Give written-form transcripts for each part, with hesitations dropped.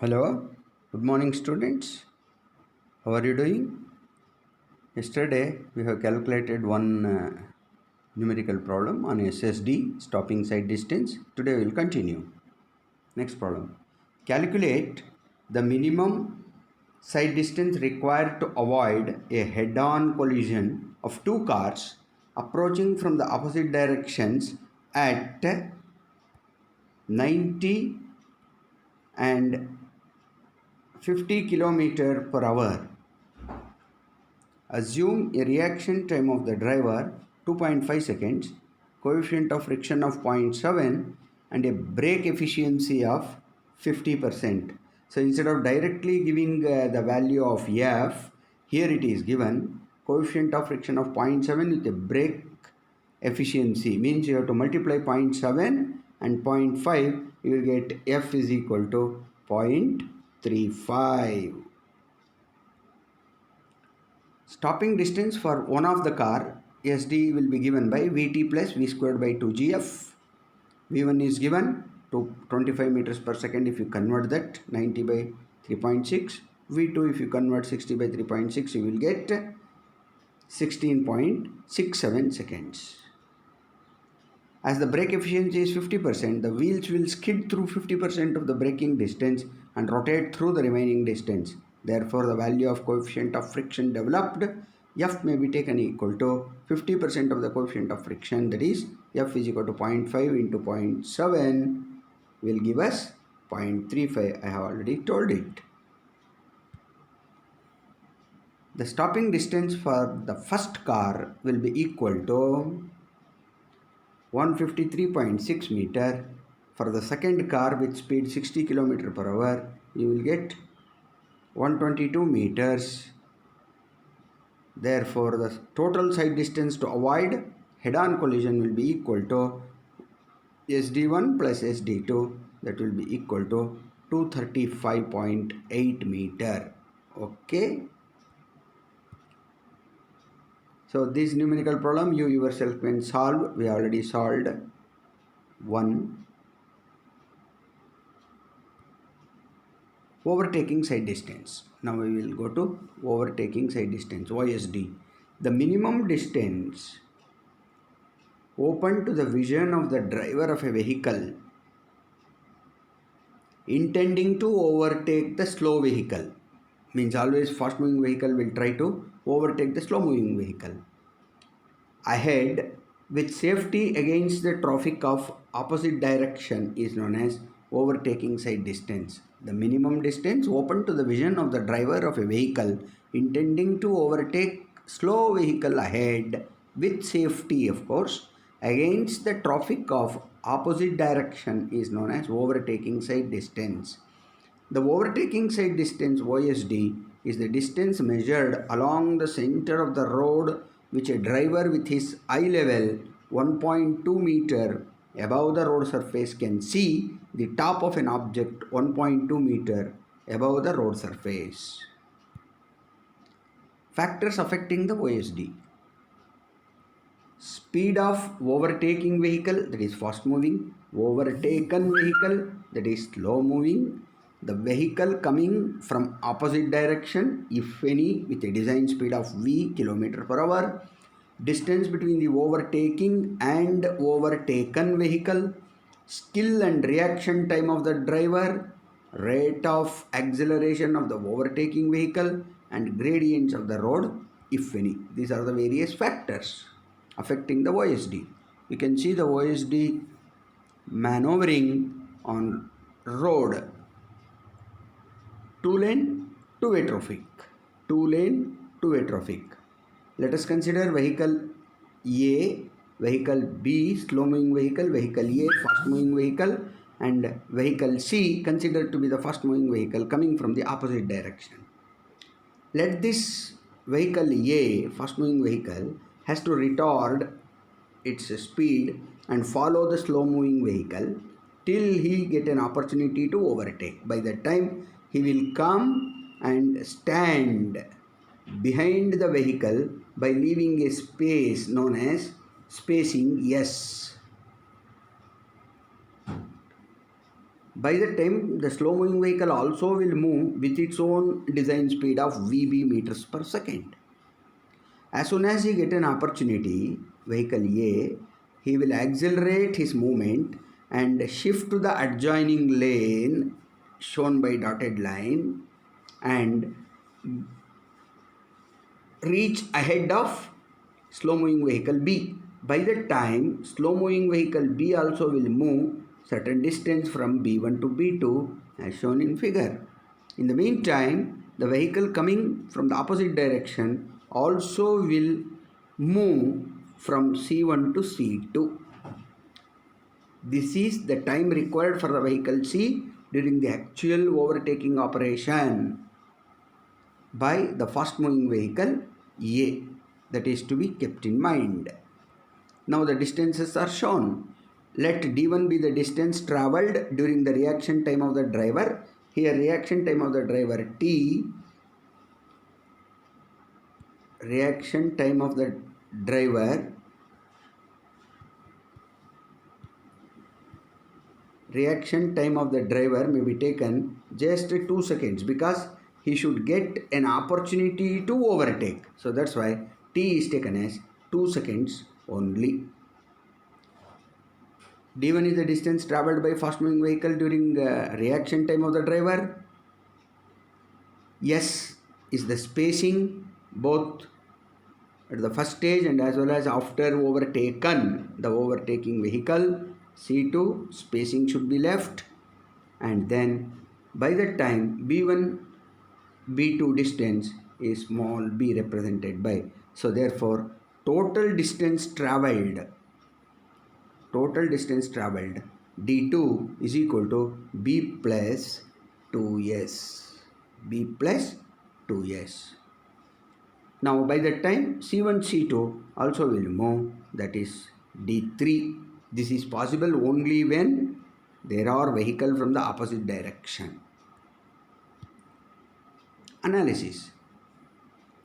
Hello, good morning, students. How are you doing? Yesterday, we have calculated one numerical problem on SSD, stopping side distance. Today, we will continue. Next problem. Calculate the minimum side distance required to avoid a head on collision of two cars approaching from the opposite directions at 90 and 50 km/h. Assume a reaction time of the driver 2.5 seconds, coefficient of friction of zero point 0.7 and a brake efficiency of 50%. So instead of directly giving the value of F, here it is given coefficient of friction of zero point 0.7 with a brake efficiency, means you have to multiply 0.7 and 0.5, you will get F is equal to 0.35. Stopping distance for one of the car SD will be given by Vt plus V squared by 2gf. V1 is given to 25 meters per second if you convert that 90 by 3.6. V2 if you convert 60 by 3.6 you will get 16.67 seconds. As the brake efficiency is 50%, the wheels will skid through 50% of the braking distance and rotate through the remaining distance. Therefore, the value of coefficient of friction developed, F may be taken equal to 50% of the coefficient of friction, that is F is equal to 0.5 into 0.7 will give us 0.35. I have already told it. The stopping distance for the first car will be equal to 153.6 meter. For the second car with speed 60 km/h, you will get 122 meters. Therefore, the total side distance to avoid head-on collision will be equal to SD1 plus SD2, that will be equal to 235.8 meter. Okay. So this numerical problem you yourself can solve. We already solved one. Overtaking side distance. Now we will go to overtaking side distance, OSD. The minimum distance open to the vision of the driver of a vehicle intending to overtake the slow vehicle. Means always fast moving vehicle will try to overtake the slow moving vehicle ahead with safety against the traffic of opposite direction is known as overtaking side distance. The minimum distance open to the vision of the driver of a vehicle intending to overtake slow vehicle ahead with safety, of course, against the traffic of opposite direction is known as overtaking side distance. The overtaking side distance OSD is the distance measured along the center of the road which a driver with his eye level 1.2 meter above the road surface can see the top of an object 1.2 meter above the road surface. Factors affecting the OSD. Speed of overtaking vehicle, that is fast moving, overtaken vehicle, that is slow moving, the vehicle coming from opposite direction, if any, with a design speed of V km/h, distance between the overtaking and overtaken vehicle, skill and reaction time of the driver, rate of acceleration of the overtaking vehicle, and gradients of the road, if any. These are the various factors affecting the OSD. You can see the OSD maneuvering on road, two-way traffic, two-way traffic. Let us consider vehicle A, vehicle B, slow moving vehicle, vehicle A, fast moving vehicle, and vehicle C considered to be the fast moving vehicle coming from the opposite direction. Let this vehicle A, fast moving vehicle, has to retard its speed and follow the slow moving vehicle till he get an opportunity to overtake. By that time he will come and stand behind the vehicle by leaving a space known as spacing S. By the time the slow moving vehicle also will move with its own design speed of VB meters per second. As soon as he get an opportunity, vehicle A, he will accelerate his movement and shift to the adjoining lane shown by dotted line and reach ahead of slow moving vehicle B. By the time slow moving vehicle B also will move certain distance from B1 to B2 as shown in figure. In the meantime, the vehicle coming from the opposite direction also will move from C1 to C2. This is the time required for the vehicle C during the actual overtaking operation by the fast moving vehicle A. That is to be kept in mind. Now the distances are shown. Let d1 be the distance travelled during the reaction time of the driver. Here reaction time of the driver T, reaction time of the driver may be taken just 2 seconds because he should get an opportunity to overtake. So that's why T is taken as 2 seconds only. d1 is the distance travelled by fast moving vehicle during reaction time of the driver. S is the spacing both at the first stage and as well as after overtaken the overtaking vehicle. C2 spacing should be left, and then by the time B1 B2 distance is small b represented by, so therefore total distance travelled d2 is equal to b plus 2s. Now by that time C1 C2 also will move, that is d3. This is possible only when there are vehicles from the opposite direction. Analysis.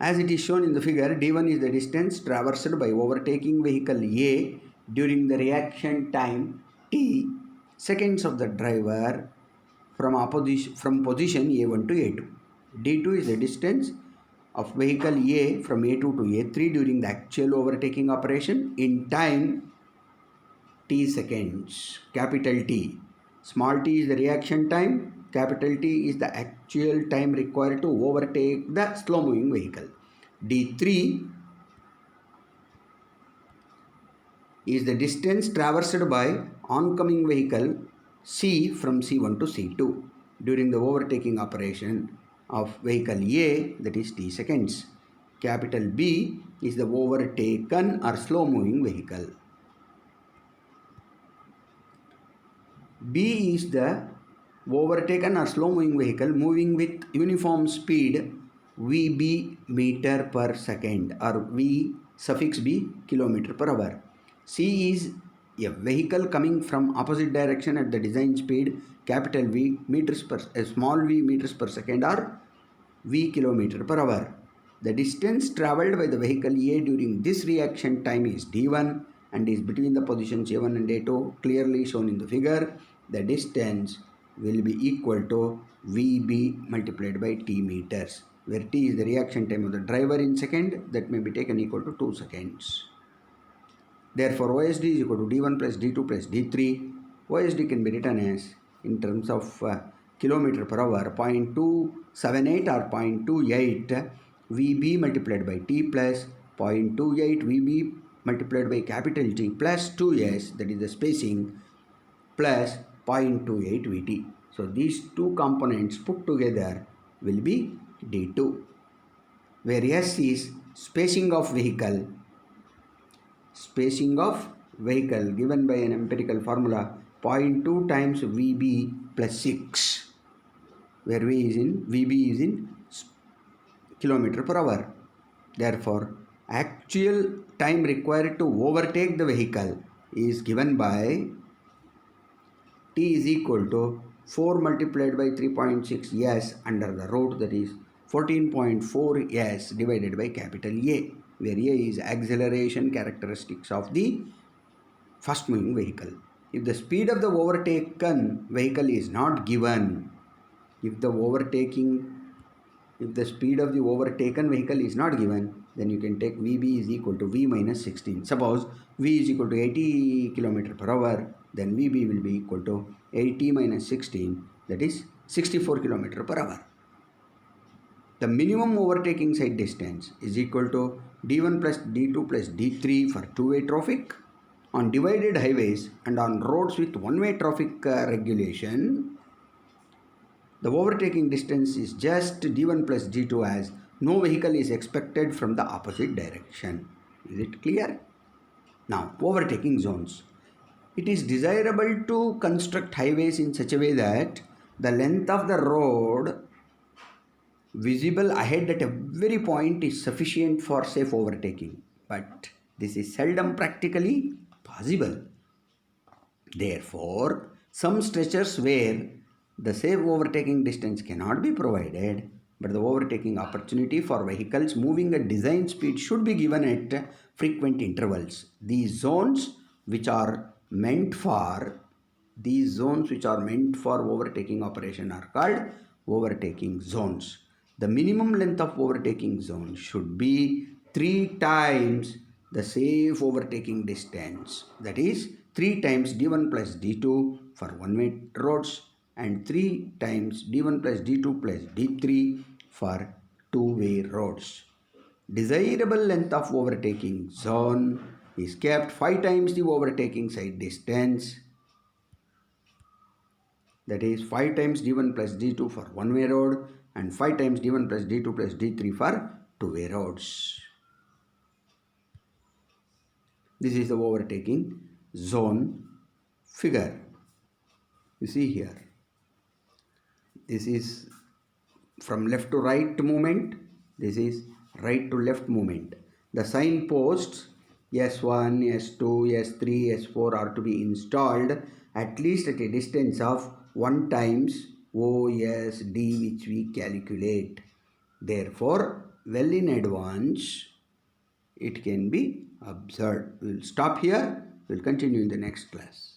As it is shown in the figure, d1 is the distance traversed by overtaking vehicle A during the reaction time t seconds of the driver from position A1 to A2. d2 is the distance of vehicle A from A2 to A3 during the actual overtaking operation in time t seconds. Capital T. Small t is the reaction time. Capital T is the actual time required to overtake the slow moving vehicle. d3 is the distance traversed by oncoming vehicle C from C1 to C2 during the overtaking operation of vehicle A, that is t seconds. Capital B is the overtaken or slow moving vehicle. B is the overtaken or slow moving vehicle moving with uniform speed VB meter per second or V suffix B kilometer per hour. C is a vehicle coming from opposite direction at the design speed capital V meters per small v meters per second or V kilometer per hour. The distance travelled by the vehicle A during this reaction time is d1 and is between the positions A1 and A2 clearly shown in the figure. The distance will be equal to VB multiplied by T meters, where T is the reaction time of the driver in second, that may be taken equal to 2 seconds. Therefore, OSD is equal to D1 plus D2 plus D3. OSD can be written as in terms of kilometer per hour 0.278 or 0.28 VB multiplied by T plus 0.28 VB multiplied by capital T plus 2S, that is the spacing, plus 0.28 Vt. So these two components put together will be D2, where S is spacing of vehicle given by an empirical formula 0.2 times VB plus 6, where VB is in kilometer per hour. Therefore, actual time required to overtake the vehicle is given by T is equal to 4 multiplied by 3.6 S under the root, that is 14.4 S divided by capital A, where A is acceleration characteristics of the fast moving vehicle. if the speed of the overtaken vehicle is not given, if the speed of the overtaken vehicle is not given, then you can take Vb is equal to V minus 16. Suppose V is equal to 80 km per hour, then Vb will be equal to 80 minus 16, that is 64 km per hour. The minimum overtaking side distance is equal to d1 plus d2 plus d3 for two-way traffic. On divided highways and on roads with one-way traffic regulation, the overtaking distance is just d1 plus d2 as no vehicle is expected from the opposite direction. Is it clear? Now, overtaking zones. It is desirable to construct highways in such a way that the length of the road visible ahead at every point is sufficient for safe overtaking, but this is seldom practically possible. Therefore, some stretches where the safe overtaking distance cannot be provided, but the overtaking opportunity for vehicles moving at design speed should be given at frequent intervals. These zones which are meant for overtaking operation are called overtaking zones. The minimum length of overtaking zone should be 3 times the safe overtaking distance, that is 3 times d1 plus d2 for one-way roads and 3 times d1 plus d2 plus d3 for two-way roads. Desirable length of overtaking zone is kept 5 times the overtaking side distance, that is 5 times d1 plus d2 for one-way road and 5 times d1 plus d2 plus d3 for two-way roads. This is the overtaking zone figure. You see here. This is from left to right movement. This is right to left movement. The signposts S1, S2, S3, S4 are to be installed at least at a distance of 1 times OSD, which we calculate. Therefore, well in advance, it can be observed. We will stop here. We will continue in the next class.